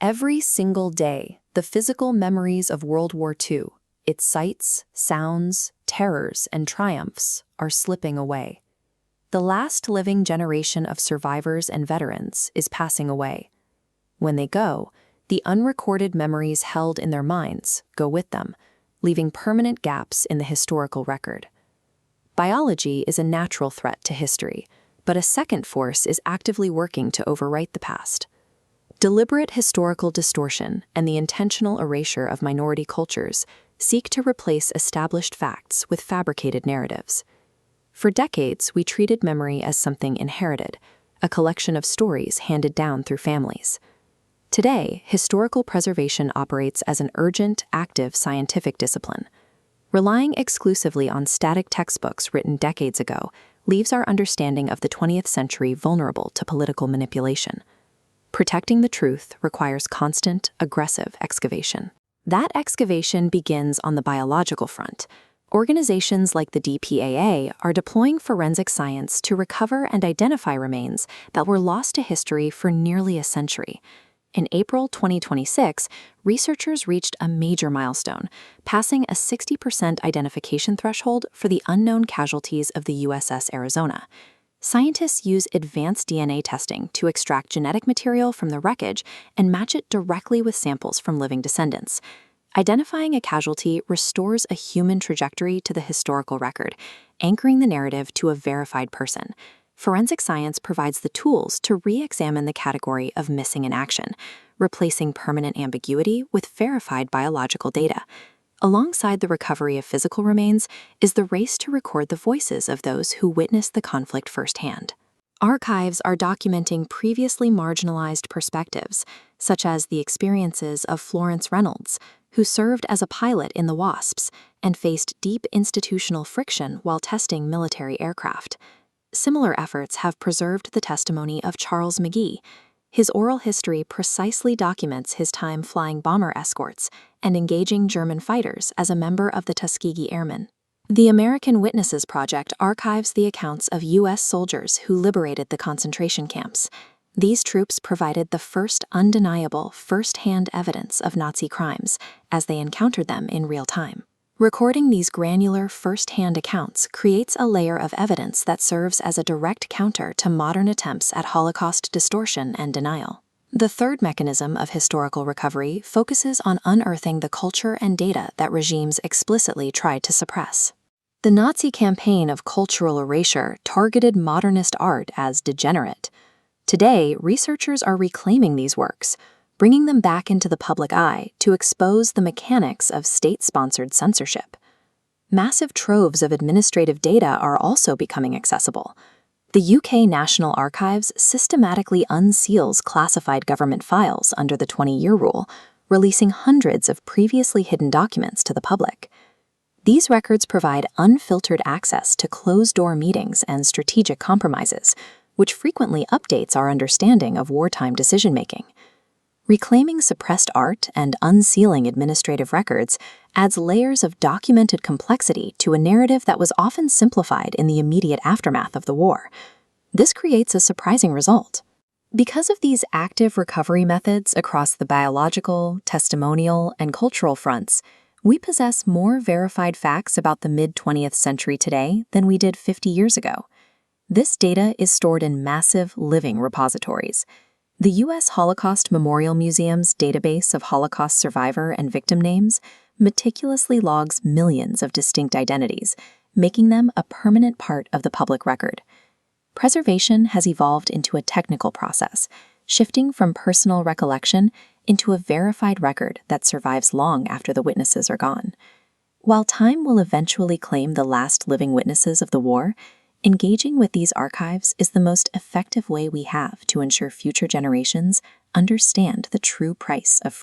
Every single day, the physical memories of World War II, its sights, sounds, terrors, and triumphs, are slipping away. The last living generation of survivors and veterans is passing away. When they go, the unrecorded memories held in their minds go with them, leaving permanent gaps in the historical record. Biology is a natural threat to history, but a second force is actively working to overwrite the past. Deliberate historical distortion and the intentional erasure of minority cultures seek to replace established facts with fabricated narratives. For decades, we treated memory as something inherited, a collection of stories handed down through families. Today, historical preservation operates as an urgent, active scientific discipline. Relying exclusively on static textbooks written decades ago leaves our understanding of the 20th century vulnerable to political manipulation. Protecting the truth requires constant, aggressive excavation. That excavation begins on the biological front. Organizations like the DPAA are deploying forensic science to recover and identify remains that were lost to history for nearly a century. In April 2026, researchers reached a major milestone, passing a 60% identification threshold for the unknown casualties of the USS Arizona. Scientists use advanced DNA testing to extract genetic material from the wreckage and match it directly with samples from living descendants. Identifying a casualty restores a human trajectory to the historical record, anchoring the narrative to a verified person. Forensic science provides the tools to re-examine the category of missing in action, replacing permanent ambiguity with verified biological data. Alongside the recovery of physical remains is the race to record the voices of those who witnessed the conflict firsthand. Archives are documenting previously marginalized perspectives, such as the experiences of Florence Reynolds, who served as a pilot in the WASPs and faced deep institutional friction while testing military aircraft. Similar efforts have preserved the testimony of Charles McGee. His oral history precisely documents his time flying bomber escorts and engaging German fighters as a member of the Tuskegee Airmen. The American Witnesses Project archives the accounts of U.S. soldiers who liberated the concentration camps. These troops provided the first undeniable, first-hand evidence of Nazi crimes as they encountered them in real time. Recording these granular, first-hand accounts creates a layer of evidence that serves as a direct counter to modern attempts at Holocaust distortion and denial. The third mechanism of historical recovery focuses on unearthing the culture and data that regimes explicitly tried to suppress. The Nazi campaign of cultural erasure targeted modernist art as degenerate. Today, researchers are reclaiming these works, bringing them back into the public eye to expose the mechanics of state-sponsored censorship. Massive troves of administrative data are also becoming accessible. The UK National Archives systematically unseals classified government files under the 20-year rule, releasing hundreds of previously hidden documents to the public. These records provide unfiltered access to closed-door meetings and strategic compromises, which frequently updates our understanding of wartime decision-making. Reclaiming suppressed art and unsealing administrative records adds layers of documented complexity to a narrative that was often simplified in the immediate aftermath of the war. This creates a surprising result. Because of these active recovery methods across the biological, testimonial, and cultural fronts, we possess more verified facts about the mid-20th century today than we did 50 years ago. This data is stored in massive, living repositories. The U.S. Holocaust Memorial Museum's database of Holocaust survivor and victim names meticulously logs millions of distinct identities, making them a permanent part of the public record. Preservation has evolved into a technical process, shifting from personal recollection into a verified record that survives long after the witnesses are gone. While time will eventually claim the last living witnesses of the war, engaging with these archives is the most effective way we have to ensure future generations understand the true price of